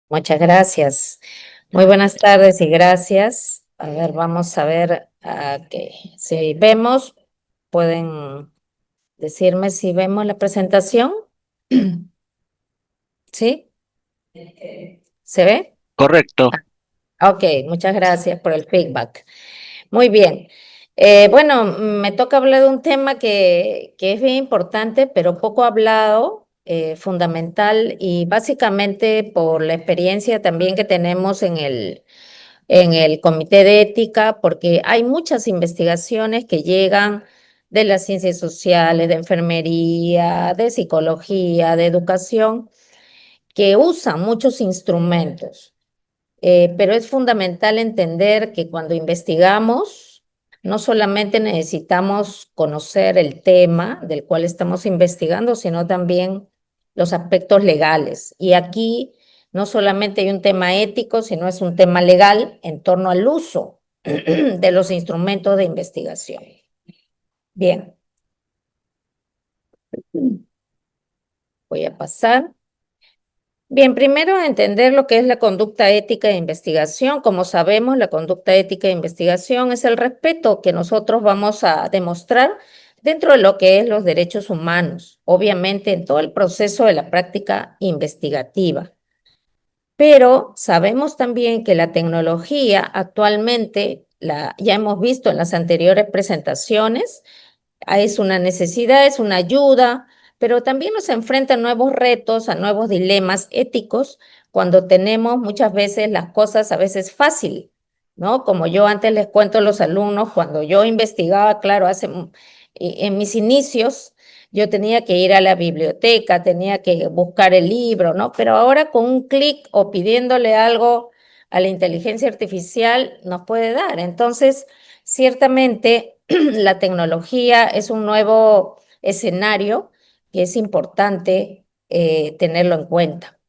Muchas gracias. Muy buenas tardes y gracias. A ver, vamos a ver que si vemos, pueden decirme si vemos la presentación. ¿Sí? ¿Se ve? Correcto. Ok, muchas gracias por el feedback. Muy bien. Bueno, me toca hablar de un tema que es bien importante, pero poco hablado, fundamental y básicamente por la experiencia también que tenemos en el Comité de Ética, porque hay muchas investigaciones que llegan de las ciencias sociales, de enfermería, de psicología, de educación, que usan muchos instrumentos. Pero es fundamental entender que cuando investigamos, no solamente necesitamos conocer el tema del cual estamos investigando, sino también los aspectos legales. Y aquí no solamente hay un tema ético, sino es un tema legal en torno al uso de los instrumentos de investigación. Bien, voy a pasar. Bien, primero entender lo que es la conducta ética de investigación. Como sabemos, la conducta ética de investigación es el respeto que nosotros vamos a demostrar dentro de lo que es los derechos humanos, obviamente en todo el proceso de la práctica investigativa. Pero sabemos también que la tecnología actualmente, ya hemos visto en las anteriores presentaciones, es una necesidad, es una ayuda, pero también nos enfrenta a nuevos retos, a nuevos dilemas éticos, cuando tenemos muchas veces las cosas a veces fácil, ¿no? Como yo antes les cuento a los alumnos, cuando yo investigaba, claro, en mis inicios, yo tenía que ir a la biblioteca, tenía que buscar el libro, ¿no? Pero ahora con un clic o pidiéndole algo a la inteligencia artificial nos puede dar. Entonces, ciertamente, la tecnología es un nuevo escenario que es importante tenerlo en cuenta.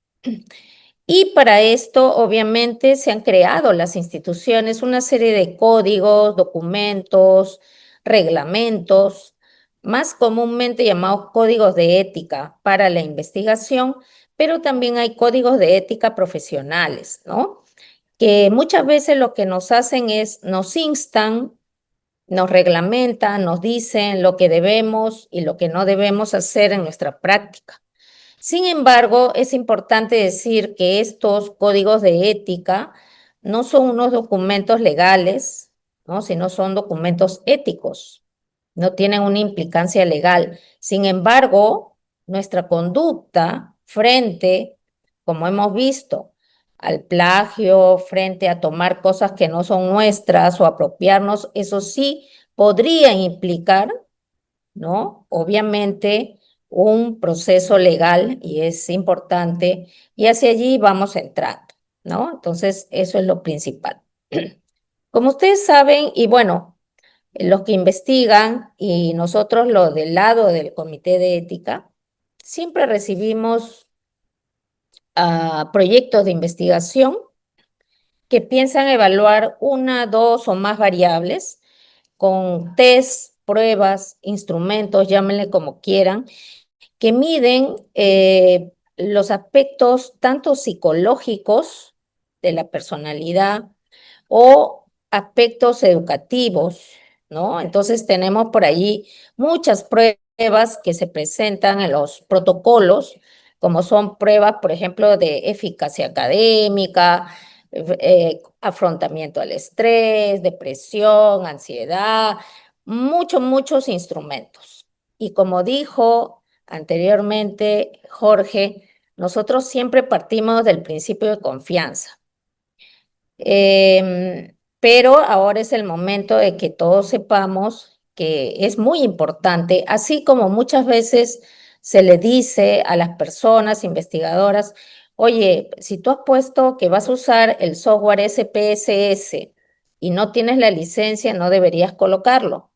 Y para esto, obviamente, se han creado las instituciones una serie de códigos, documentos, reglamentos, más comúnmente llamados códigos de ética para la investigación, pero también hay códigos de ética profesionales, ¿no? Que muchas veces lo que nos hacen es, nos instan, nos reglamentan, nos dicen lo que debemos y lo que no debemos hacer en nuestra práctica. Sin embargo, es importante decir que estos códigos de ética no son unos documentos legales, ¿no? Sino son documentos éticos, no tienen una implicancia legal. Sin embargo, nuestra conducta frente, como hemos visto, al plagio, frente a tomar cosas que no son nuestras o apropiarnos, eso sí podría implicar, ¿no? Obviamente un proceso legal y es importante y hacia allí vamos entrando, ¿no? Entonces, eso es lo principal. Como ustedes saben, y bueno, los que investigan y nosotros lo del lado del comité de ética, siempre recibimos proyectos de investigación que piensan evaluar una, dos o más variables con test, pruebas, instrumentos, llámenle como quieran, que miden los aspectos tanto psicológicos de la personalidad o aspectos educativos, ¿no? Entonces tenemos por allí muchas pruebas que se presentan en los protocolos, como son pruebas, por ejemplo, de eficacia académica, afrontamiento al estrés, depresión, ansiedad, muchos instrumentos. Y como dijo anteriormente Jorge, nosotros siempre partimos del principio de confianza. Pero ahora es el momento de que todos sepamos que es muy importante, así como muchas veces se le dice a las personas investigadoras, oye, si tú has puesto que vas a usar el software SPSS y no tienes la licencia, no deberías colocarlo,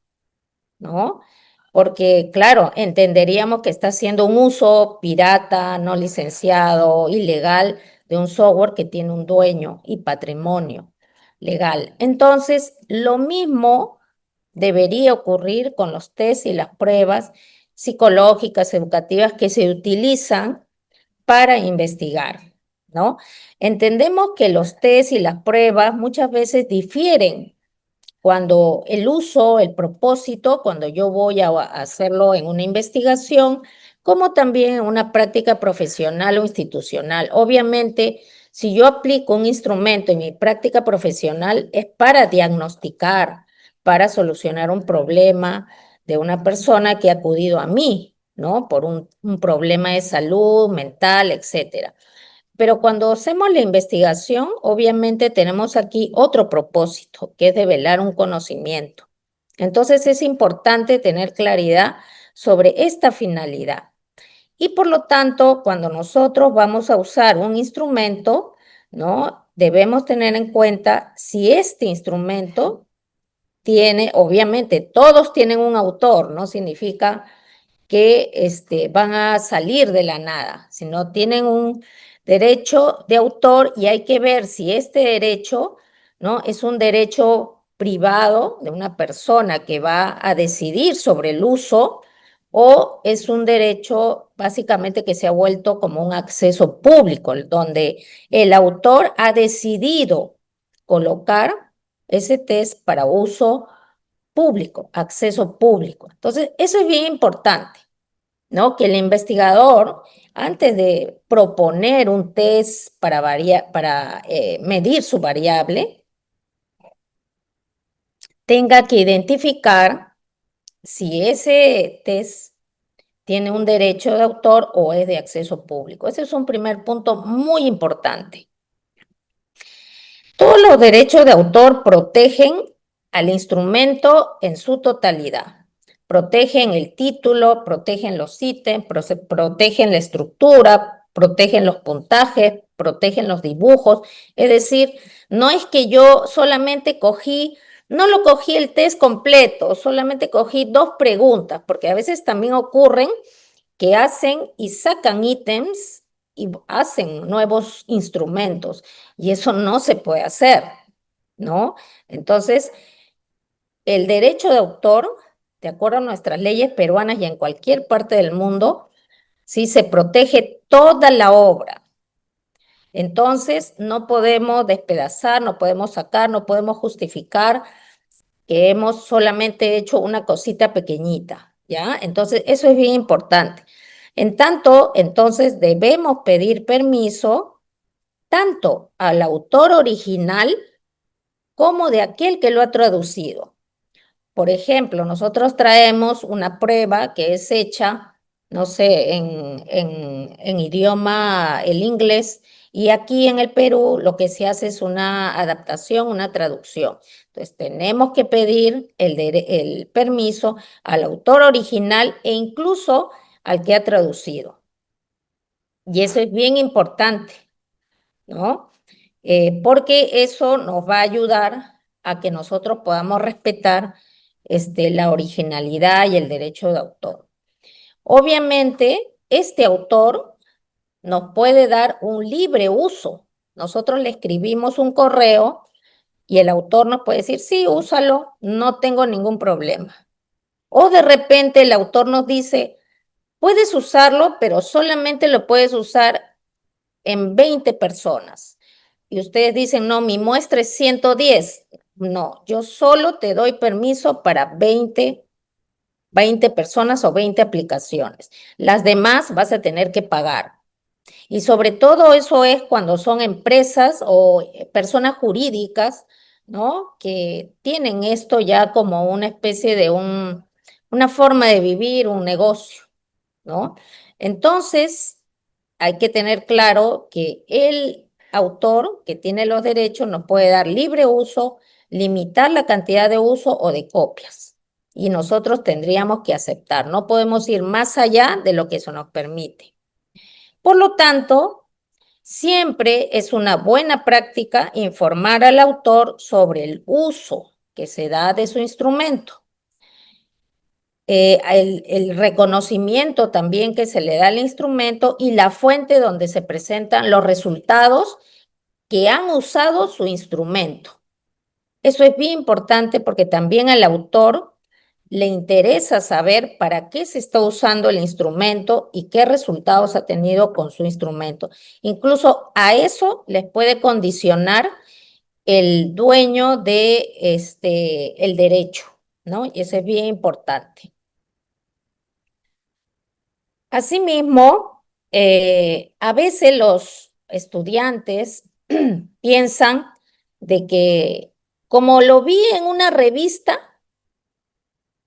¿no? Porque, claro, entenderíamos que está haciendo un uso pirata, no licenciado, ilegal de un software que tiene un dueño y patrimonio legal. Entonces, lo mismo debería ocurrir con los test y las pruebas psicológicas, educativas que se utilizan para investigar. ¿no? Entendemos que los test y las pruebas muchas veces difieren cuando el uso, el propósito, cuando yo voy a hacerlo en una investigación, como también en una práctica profesional o institucional. Obviamente, si yo aplico un instrumento en mi práctica profesional, es para diagnosticar, para solucionar un problema de una persona que ha acudido a mí, ¿no? Por un problema de salud mental, etcétera. Pero cuando hacemos la investigación, obviamente tenemos aquí otro propósito, que es develar un conocimiento. Entonces es importante tener claridad sobre esta finalidad. Y por lo tanto, cuando nosotros vamos a usar un instrumento, ¿no? Debemos tener en cuenta si este instrumento tiene, obviamente, todos tienen un autor, no significa que van a salir de la nada, sino tienen un derecho de autor y hay que ver si este derecho, ¿no? Es un derecho privado de una persona que va a decidir sobre el uso o es un derecho básicamente que se ha vuelto como un acceso público, donde el autor ha decidido colocar ese test para uso público, acceso público. Entonces, eso es bien importante, ¿no? Que el investigador, antes de proponer un test para medir su variable, tenga que identificar si ese test tiene un derecho de autor o es de acceso público. Ese es un primer punto muy importante. Todos los derechos de autor protegen al instrumento en su totalidad. Protegen el título, protegen los ítems, protegen la estructura, protegen los puntajes, protegen los dibujos. Es decir, no es que yo solamente no lo cogí el test completo, solamente cogí dos preguntas, porque a veces también ocurren que hacen y sacan ítems y hacen nuevos instrumentos y eso no se puede hacer, ¿no? Entonces, el derecho de autor, de acuerdo a nuestras leyes peruanas y en cualquier parte del mundo, sí se protege toda la obra. Entonces, no podemos despedazar, no podemos sacar, no podemos justificar que hemos solamente hecho una cosita pequeñita, ¿ya? Entonces, eso es bien importante. En tanto, entonces debemos pedir permiso tanto al autor original como de aquel que lo ha traducido. Por ejemplo, nosotros traemos una prueba que es hecha, no sé, en idioma, el inglés, y aquí en el Perú lo que se hace es una adaptación, una traducción. Entonces, tenemos que pedir el permiso al autor original e incluso al que ha traducido. Y eso es bien importante, ¿no? Porque eso nos va a ayudar a que nosotros podamos respetar la originalidad y el derecho de autor. Obviamente, este autor nos puede dar un libre uso. Nosotros le escribimos un correo y el autor nos puede decir, sí, úsalo, no tengo ningún problema. O de repente el autor nos dice, puedes usarlo, pero solamente lo puedes usar en 20 personas. Y ustedes dicen, no, mi muestra es 110. No, yo solo te doy permiso para 20 personas o 20 aplicaciones. Las demás vas a tener que pagar. Y sobre todo eso es cuando son empresas o personas jurídicas, ¿no? Que tienen esto ya como una especie de una forma de vivir, un negocio, ¿no? Entonces, hay que tener claro que el autor que tiene los derechos nos puede dar libre uso, limitar la cantidad de uso o de copias. Y nosotros tendríamos que aceptar, no podemos ir más allá de lo que eso nos permite. Por lo tanto, siempre es una buena práctica informar al autor sobre el uso que se da de su instrumento. El reconocimiento también que se le da al instrumento y la fuente donde se presentan los resultados que han usado su instrumento. Eso es bien importante porque también al autor le interesa saber para qué se está usando el instrumento y qué resultados ha tenido con su instrumento. Incluso a eso les puede condicionar el dueño de el derecho, ¿no? Y eso es bien importante. Asimismo, a veces los estudiantes piensan de que como lo vi en una revista,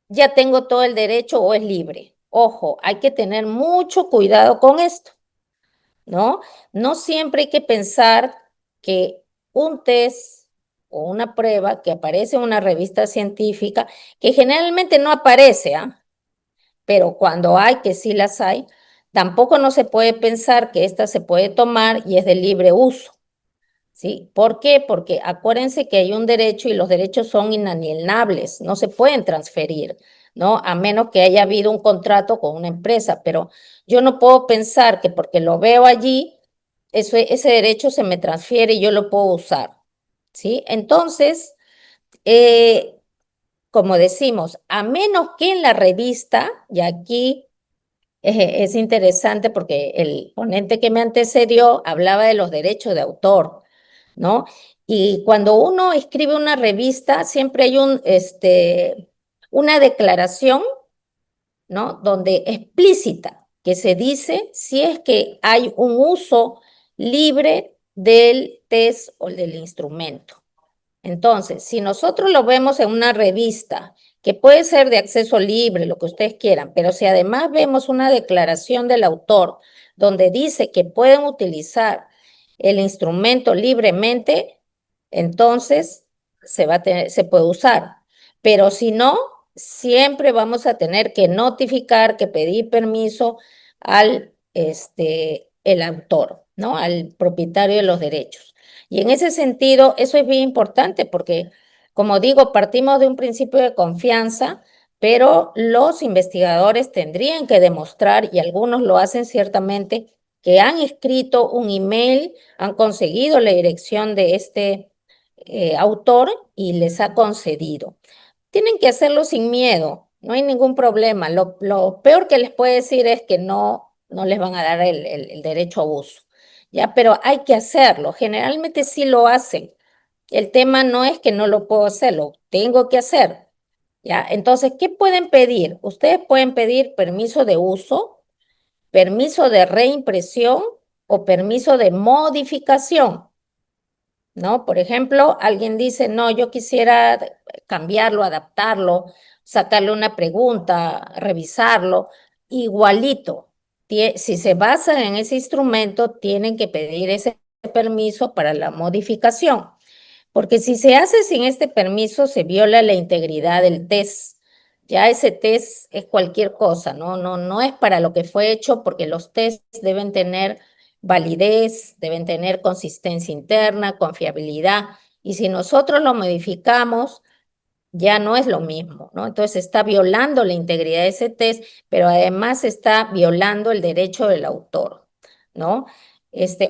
ya tengo todo el derecho o es libre. Ojo, hay que tener mucho cuidado con esto, ¿no? No siempre hay que pensar que un test o una prueba que aparece en una revista científica, que generalmente no aparece, ¿ah? Pero cuando hay, que sí las hay, tampoco no se puede pensar que esta se puede tomar y es de libre uso. ¿Sí? ¿Por qué? Porque acuérdense que hay un derecho y los derechos son inalienables, no se pueden transferir, ¿no? A menos que haya habido un contrato con una empresa, pero yo no puedo pensar que porque lo veo allí, ese derecho se me transfiere y yo lo puedo usar, ¿sí? Entonces, eh, como decimos, a menos que en la revista, y aquí es interesante porque el ponente que me antecedió hablaba de los derechos de autor, ¿no? Y cuando uno escribe una revista, siempre hay una declaración, ¿no? Donde explícita que se dice si es que hay un uso libre del test o del instrumento. Entonces, si nosotros lo vemos en una revista, que puede ser de acceso libre, lo que ustedes quieran, pero si además vemos una declaración del autor donde dice que pueden utilizar el instrumento libremente, entonces se puede usar. Pero si no, siempre vamos a tener que notificar, que pedir permiso al el autor, ¿no? Al propietario de los derechos. Y en ese sentido, eso es bien importante porque, como digo, partimos de un principio de confianza, pero los investigadores tendrían que demostrar, y algunos lo hacen ciertamente, que han escrito un email, han conseguido la dirección de este autor y les ha concedido. Tienen que hacerlo sin miedo, no hay ningún problema. Lo peor que les puede decir es que no les van a dar el derecho a uso. Ya, pero hay que hacerlo. Generalmente sí lo hacen. El tema no es que no lo puedo hacer, lo tengo que hacer. Ya, entonces, ¿qué pueden pedir? Ustedes pueden pedir permiso de uso, permiso de reimpresión o permiso de modificación. ¿No? Por ejemplo, alguien dice, no, yo quisiera cambiarlo, adaptarlo, sacarle una pregunta, revisarlo, igualito. Si se basan en ese instrumento, tienen que pedir ese permiso para la modificación. Porque si se hace sin este permiso, se viola la integridad del test. Ya ese test es cualquier cosa, ¿no? No es para lo que fue hecho, porque los tests deben tener validez, deben tener consistencia interna, confiabilidad. Y si nosotros lo modificamos, ya no es lo mismo, ¿no? Entonces está violando la integridad de ese test, pero además está violando el derecho del autor, ¿no?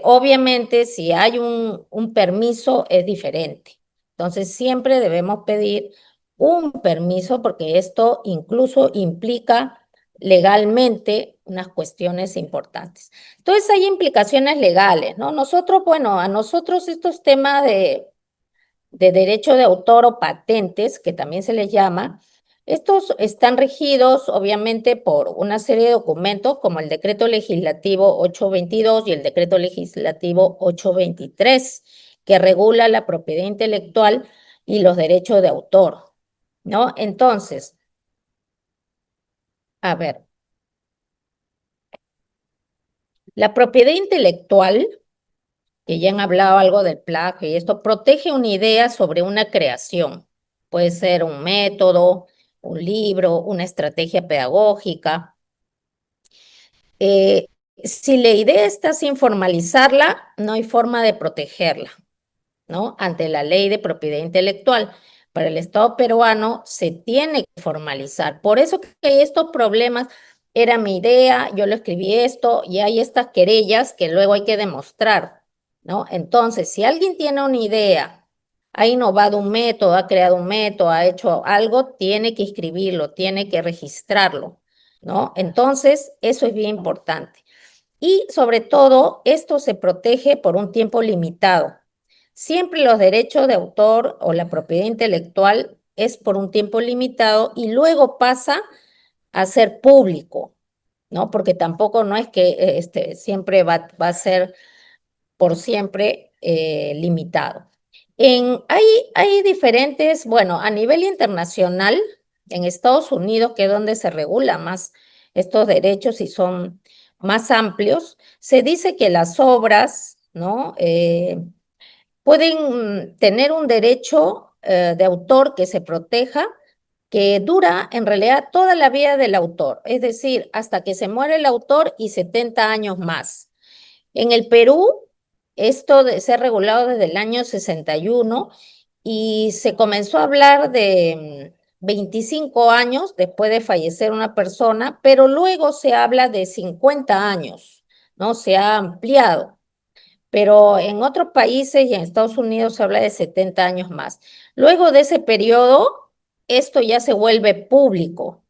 Obviamente, si hay un permiso, es diferente. Entonces, siempre debemos pedir un permiso porque esto incluso implica legalmente unas cuestiones importantes. Entonces, hay implicaciones legales, ¿no? Nosotros, bueno, a nosotros estos temas de derecho de autor o patentes, que también se les llama, estos están regidos obviamente por una serie de documentos como el decreto legislativo 822 y el decreto legislativo 823, que regula la propiedad intelectual y los derechos de autor, ¿no? Entonces, a ver, la propiedad intelectual, que ya han hablado algo del plagio y esto, protege una idea sobre una creación. Puede ser un método, un libro, una estrategia pedagógica. Eh, si la idea está sin formalizarla, no hay forma de protegerla, ¿no? Ante la ley de propiedad intelectual. Para el Estado peruano se tiene que formalizar. Por eso que hay estos problemas, era mi idea, yo lo escribí esto, y hay estas querellas que luego hay que demostrar, ¿no? Entonces, si alguien tiene una idea ha innovado un método, ha creado un método, ha hecho algo, tiene que inscribirlo, tiene que registrarlo, ¿no? Entonces, eso es bien importante. Y sobre todo, esto se protege por un tiempo limitado. Siempre los derechos de autor o la propiedad intelectual es por un tiempo limitado y luego pasa a ser público, ¿no? Porque tampoco no es que siempre va a ser por siempre limitado. Hay diferentes, bueno, a nivel internacional, en Estados Unidos, que es donde se regula más estos derechos y son más amplios, se dice que las obras, ¿no? Pueden tener un derecho de autor que se proteja, que dura en realidad toda la vida del autor, es decir, hasta que se muere el autor y 70 años más. En el Perú, se ha regulado desde el año 61 y se comenzó a hablar de 25 años después de fallecer una persona, pero luego se habla de 50 años, ¿no? Se ha ampliado, pero en otros países y en Estados Unidos se habla de 70 años más. Luego de ese periodo, esto ya se vuelve público.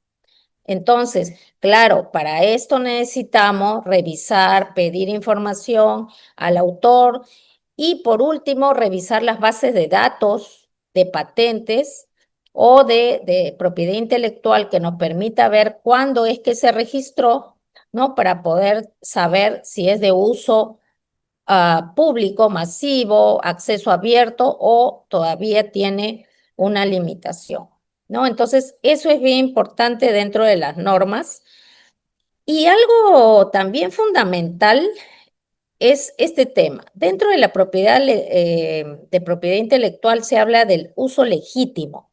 Entonces, claro, para esto necesitamos revisar, pedir información al autor y por último, revisar las bases de datos de patentes o de propiedad intelectual que nos permita ver cuándo es que se registró, ¿no? Para poder saber si es de uso público, masivo, acceso abierto o todavía tiene una limitación, ¿no? Entonces, eso es bien importante dentro de las normas. Y algo también fundamental es este tema. Dentro de la propiedad de propiedad intelectual se habla del uso legítimo.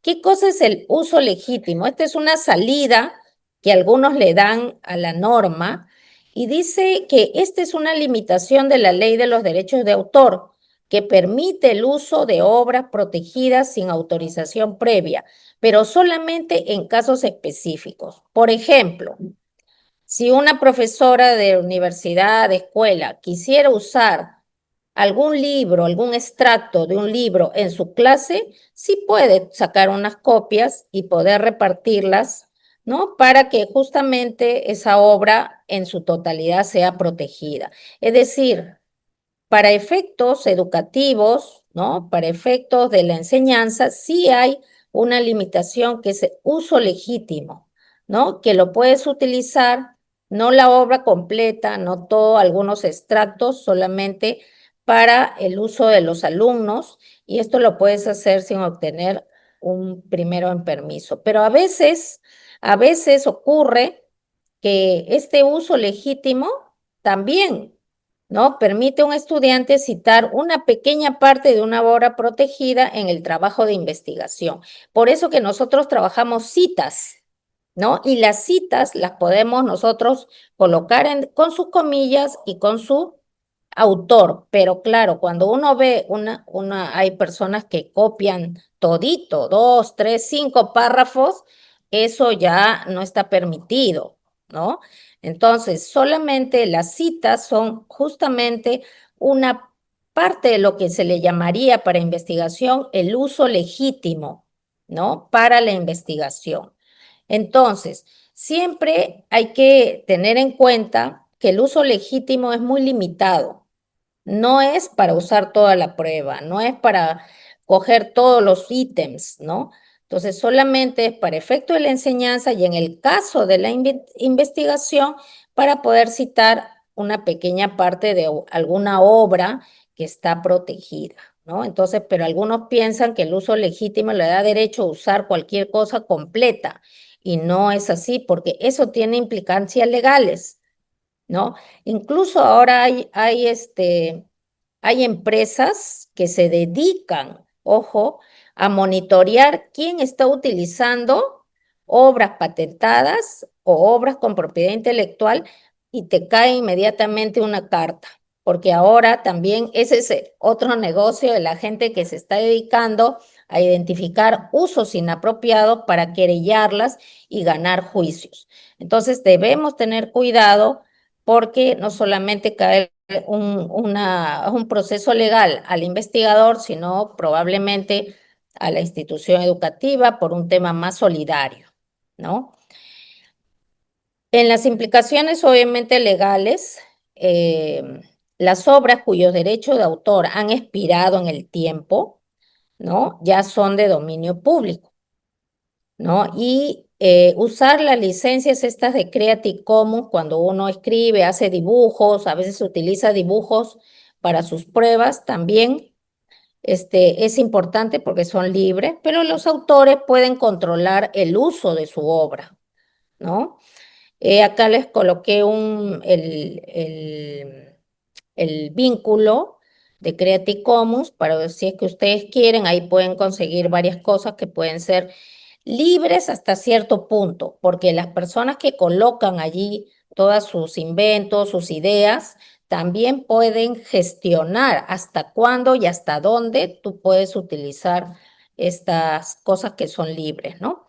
¿Qué cosa es el uso legítimo? Esta es una salida que algunos le dan a la norma y dice que esta es una limitación de la ley de los derechos de autor que permite el uso de obras protegidas sin autorización previa, pero solamente en casos específicos. Por ejemplo, si una profesora de universidad, de escuela, quisiera usar algún libro, algún extracto de un libro en su clase, sí puede sacar unas copias y poder repartirlas, ¿no? Para que justamente esa obra en su totalidad sea protegida. Es decir, para efectos educativos, ¿no? Para efectos de la enseñanza, sí hay una limitación que es el uso legítimo, ¿no? Que lo puedes utilizar, no la obra completa, no todo, algunos extractos, solamente para el uso de los alumnos, y esto lo puedes hacer sin obtener un primero en permiso. Pero a veces ocurre que este uso legítimo también, ¿no? Permite a un estudiante citar una pequeña parte de una obra protegida en el trabajo de investigación. Por eso que nosotros trabajamos citas, ¿no? Y las citas las podemos nosotros colocar con sus comillas y con su autor, pero claro, cuando uno ve hay personas que copian todito, dos, tres, cinco párrafos, eso ya no está permitido, ¿no? Entonces, solamente las citas son justamente una parte de lo que se le llamaría para investigación el uso legítimo, ¿no? Para la investigación. Entonces, siempre hay que tener en cuenta que el uso legítimo es muy limitado. No es para usar toda la prueba, no es para coger todos los ítems, ¿no? Entonces, solamente es para efecto de la enseñanza y en el caso de la investigación, para poder citar una pequeña parte de alguna obra que está protegida, ¿no? Entonces, pero algunos piensan que el uso legítimo le da derecho a usar cualquier cosa completa y no es así porque eso tiene implicancias legales, ¿no? Incluso ahora hay empresas que se dedican, ojo, a monitorear quién está utilizando obras patentadas o obras con propiedad intelectual y te cae inmediatamente una carta, porque ahora también ese es otro negocio de la gente que se está dedicando a identificar usos inapropiados para querellarlas y ganar juicios. Entonces debemos tener cuidado porque no solamente cae un proceso legal al investigador, sino probablemente a la institución educativa por un tema más solidario, ¿no? En las implicaciones obviamente legales, las obras cuyos derechos de autor han expirado en el tiempo, ¿no? Ya son de dominio público, ¿no? Y usar las licencias estas de Creative Commons cuando uno escribe, hace dibujos, a veces utiliza dibujos para sus pruebas también. Es importante porque son libres, pero los autores pueden controlar el uso de su obra, ¿no? Acá les coloqué el vínculo de Creative Commons para ver si es que ustedes quieren, ahí pueden conseguir varias cosas que pueden ser libres hasta cierto punto, porque las personas que colocan allí todos sus inventos, sus ideas, también pueden gestionar hasta cuándo y hasta dónde tú puedes utilizar estas cosas que son libres, ¿no?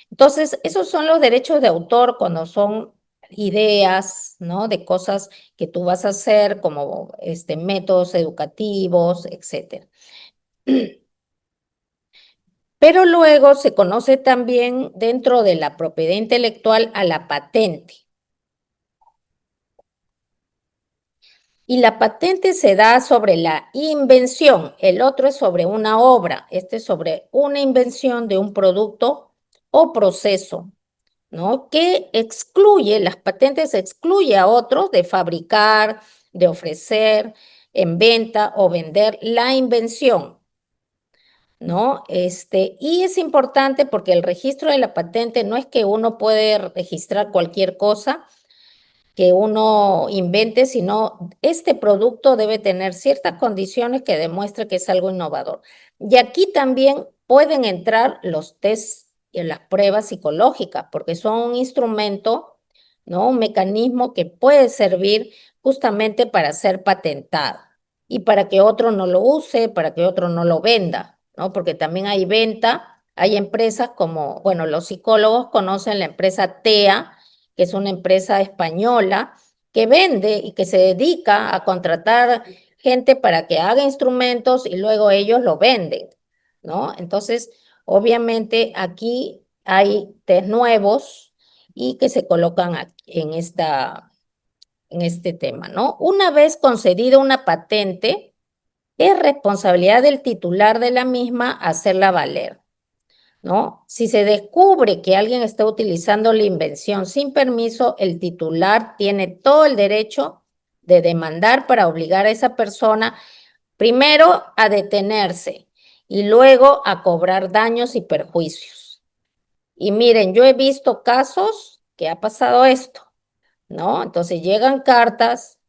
Entonces, esos son los derechos de autor cuando son ideas, ¿no? De cosas que tú vas a hacer como métodos educativos, etcétera. Pero luego se conoce también dentro de la propiedad intelectual a la patente. Y la patente se da sobre la invención, el otro es sobre una obra, este es sobre una invención de un producto o proceso, ¿no? Que excluye, las patentes excluye a otros de fabricar, de ofrecer en venta o vender la invención, ¿no? Y es importante porque el registro de la patente no es que uno puede registrar cualquier cosa que uno invente, sino este producto debe tener ciertas condiciones que demuestre que es algo innovador. Y aquí también pueden entrar los tests y las pruebas psicológicas, porque son un instrumento, ¿no? Un mecanismo que puede servir justamente para ser patentado y para que otro no lo use, para que otro no lo venda, ¿no? Porque también hay venta, hay empresas como, bueno, los psicólogos conocen la empresa TEA, que es una empresa española que vende y que se dedica a contratar gente para que haga instrumentos y luego ellos lo venden, ¿no? Entonces, obviamente aquí hay test nuevos y que se colocan en este tema, ¿no? Una vez concedida una patente, es responsabilidad del titular de la misma hacerla valer, ¿no? Si se descubre que alguien está utilizando la invención sin permiso, el titular tiene todo el derecho de demandar para obligar a esa persona primero a detenerse y luego a cobrar daños y perjuicios. Y miren, yo he visto casos que ha pasado esto, ¿no? Entonces llegan cartas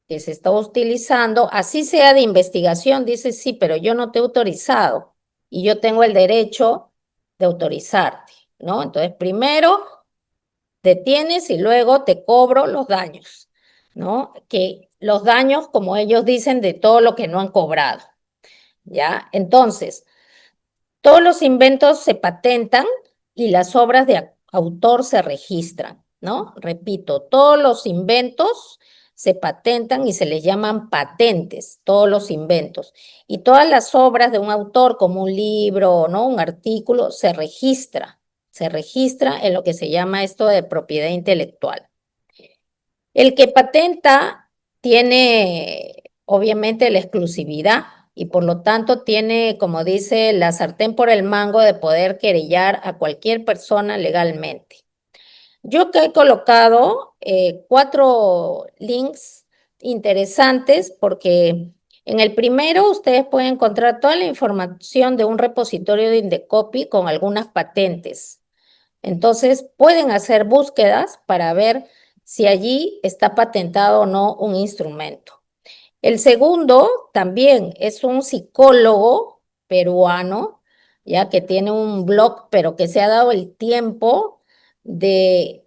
que se está utilizando, así sea de investigación, dice, sí, pero yo no te he autorizado y yo tengo el derecho de autorizarte, ¿no? Entonces, primero detienes y luego te cobro los daños, ¿no? Que los daños, como ellos dicen, de todo lo que no han cobrado, ¿ya? Entonces, todos los inventos se patentan y las obras de autor se registran, ¿no? Repito, todos los inventos se patentan y se les llaman patentes, todos los inventos. Y todas las obras de un autor, como un libro, ¿no? Un artículo, se registra en lo que se llama esto de propiedad intelectual. El que patenta tiene obviamente la exclusividad y por lo tanto tiene, como dice, la sartén por el mango de poder querellar a cualquier persona legalmente. Yo que he colocado 4 links interesantes porque en el primero ustedes pueden encontrar toda la información de un repositorio de Indecopy con algunas patentes. Entonces, pueden hacer búsquedas para ver si allí está patentado o no un instrumento. El segundo también es un psicólogo peruano, ya que tiene un blog, pero que se ha dado el tiempo de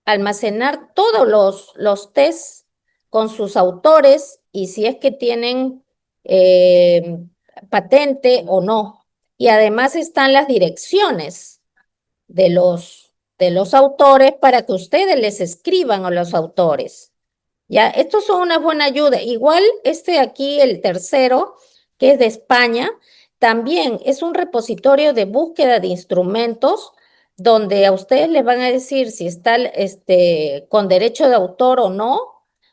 almacenar todos los tests con sus autores y si es que tienen eh, patente o no. Y además están las direcciones de los autores para que ustedes les escriban a los autores, Ya, estos son una buena ayuda. Igual este aquí, el tercero, que es de España, también es un repositorio de búsqueda de instrumentos donde a ustedes les van a decir si está con derecho de autor o no,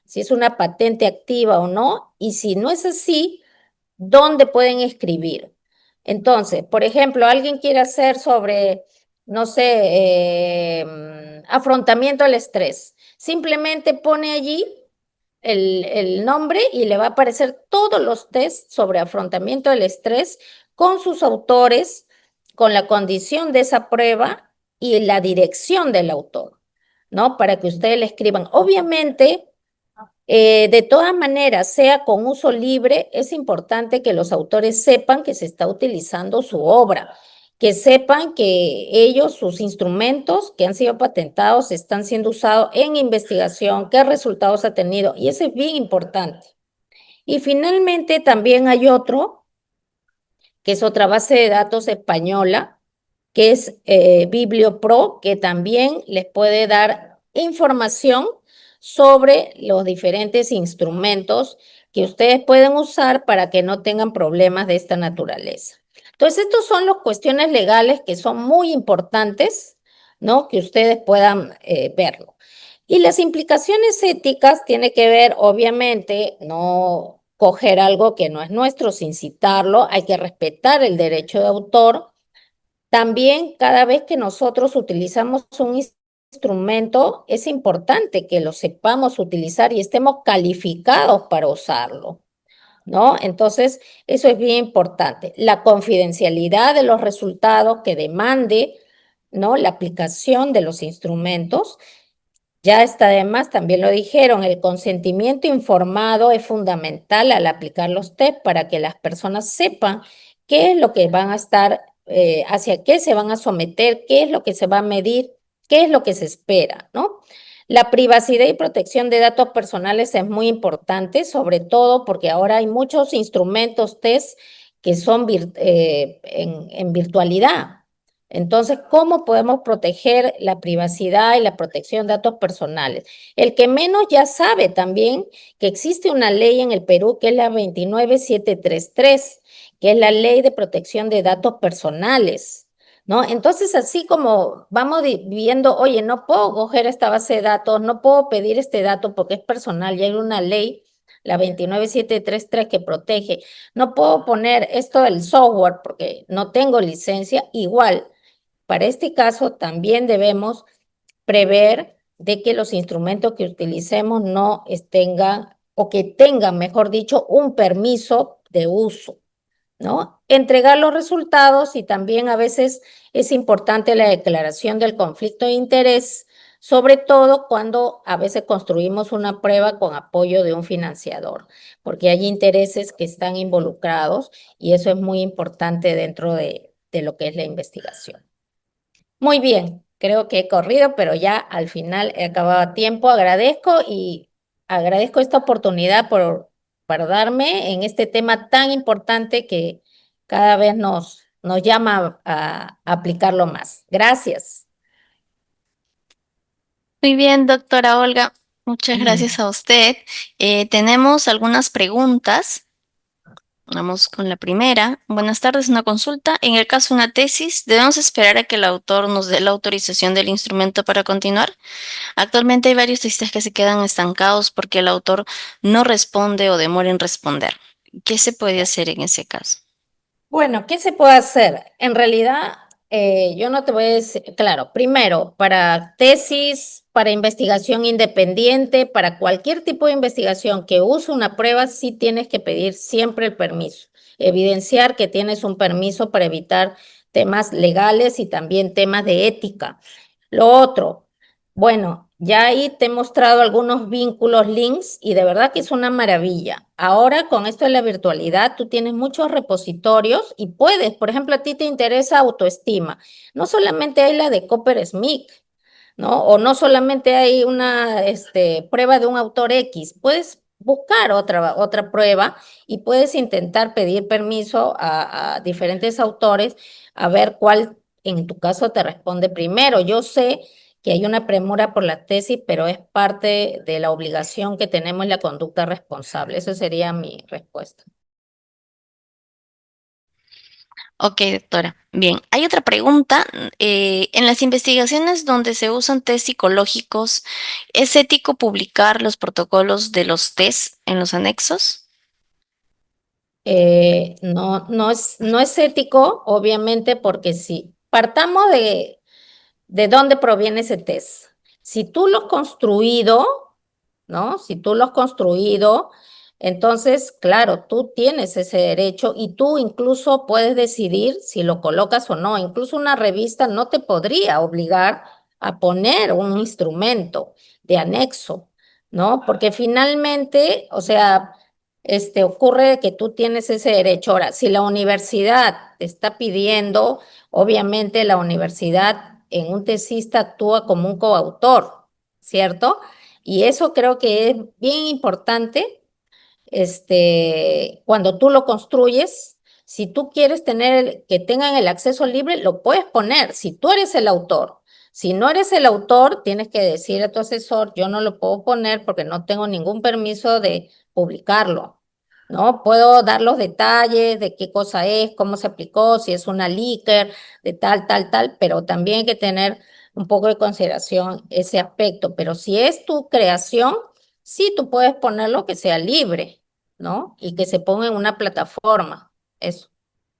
si es una patente activa o no, y si no es así, ¿dónde pueden escribir? Entonces, por ejemplo, alguien quiere hacer sobre, no sé, afrontamiento al estrés. Simplemente pone allí el nombre y le va a aparecer todos los tests sobre afrontamiento del estrés con sus autores, con la condición de esa prueba y la dirección del autor, ¿no? Para que ustedes le escriban. Obviamente, de todas maneras, sea con uso libre, es importante que los autores sepan que se está utilizando su obra, que sepan que ellos, sus instrumentos que han sido patentados, están siendo usados en investigación, qué resultados ha tenido, y eso es bien importante. Y finalmente también hay otro, que es otra base de datos española, que es BiblioPro, que también les puede dar información sobre los diferentes instrumentos que ustedes pueden usar para que no tengan problemas de esta naturaleza. Entonces, estos son las cuestiones legales que son muy importantes, ¿no? Que ustedes puedan verlo. Y las implicaciones éticas tiene que ver, obviamente, no coger algo que no es nuestro sin citarlo, hay que respetar el derecho de autor. También cada vez que nosotros utilizamos un instrumento, es importante que lo sepamos utilizar y estemos calificados para usarlo, ¿no? Entonces, eso es bien importante. La confidencialidad de los resultados que demande, ¿no? La aplicación de los instrumentos. Ya está además, también lo dijeron, el consentimiento informado es fundamental al aplicar los test para que las personas sepan qué es lo que van a estar, hacia qué se van a someter, qué es lo que se va a medir, qué es lo que se espera, ¿no? La privacidad y protección de datos personales es muy importante, sobre todo porque ahora hay muchos instrumentos test que son en virtualidad. Entonces, ¿cómo podemos proteger la privacidad y la protección de datos personales? El que menos ya sabe también que existe una ley en el Perú que es la 29733, que es la Ley de Protección de Datos Personales, ¿no? Entonces, así como vamos viendo, oye, no puedo coger esta base de datos, no puedo pedir este dato porque es personal, ya hay una ley, la 29733, que protege. No puedo poner esto del software porque no tengo licencia, igual. Para este caso, también debemos prever de que los instrumentos que utilicemos no tengan, o que tengan, mejor dicho, un permiso de uso, ¿no? Entregar los resultados, y también a veces es importante la declaración del conflicto de interés, sobre todo cuando a veces construimos una prueba con apoyo de un financiador, porque hay intereses que están involucrados y eso es muy importante dentro de lo que es la investigación. Muy bien, creo que he corrido, pero ya al final he acabado a tiempo. Agradezco esta oportunidad para darme en este tema tan importante que cada vez nos llama a aplicarlo más. Gracias. Muy bien, doctora Olga, muchas gracias a usted. Tenemos algunas preguntas. Vamos con la primera. Buenas tardes, una consulta. En el caso de una tesis, ¿debemos esperar a que el autor nos dé la autorización del instrumento para continuar? Actualmente hay varios tesistas que se quedan estancados porque el autor no responde o demora en responder. ¿Qué se puede hacer en ese caso? Bueno, ¿qué se puede hacer? En realidad, yo no te voy a decir, claro, primero, para tesis, para investigación independiente, para cualquier tipo de investigación que use una prueba, sí tienes que pedir siempre el permiso, evidenciar que tienes un permiso para evitar temas legales y también temas de ética. Lo otro, bueno, ya ahí te he mostrado algunos vínculos, links, y de verdad que es una maravilla. Ahora con esto de la virtualidad, tú tienes muchos repositorios y puedes, por ejemplo, a ti te interesa autoestima. No solamente hay la de Coppersmith, ¿no? O no solamente hay una prueba de un autor X, puedes buscar otra prueba y puedes intentar pedir permiso a diferentes autores a ver cuál en tu caso te responde primero. Yo sé que hay una premura por la tesis, pero es parte de la obligación que tenemos en la conducta responsable. Esa sería mi respuesta. Ok, doctora. Bien, hay otra pregunta. En las investigaciones donde se usan test psicológicos, ¿es ético publicar los protocolos de los test en los anexos? No es ético, obviamente, porque si partamos de dónde proviene ese test. Si tú lo has construido, ¿no? Si tú lo has construido, entonces, claro, tú tienes ese derecho y tú incluso puedes decidir si lo colocas o no. Incluso una revista no te podría obligar a poner un instrumento de anexo, ¿no? Porque finalmente, o sea, ocurre que tú tienes ese derecho. Ahora, si la universidad te está pidiendo, obviamente la universidad en un tesista actúa como un coautor, ¿cierto? Y eso creo que es bien importante, cuando tú lo construyes. Si tú quieres tener que tengan el acceso libre, lo puedes poner, si tú eres el autor. Si no eres el autor, tienes que decir a tu asesor, yo no lo puedo poner porque no tengo ningún permiso de publicarlo, ¿no? Puedo dar los detalles de qué cosa es, cómo se aplicó, si es una líquer, de tal, tal, tal, pero también hay que tener un poco de consideración ese aspecto. Pero si es tu creación, sí, tú puedes ponerlo que sea libre, ¿no? Y que se ponga en una plataforma. Eso.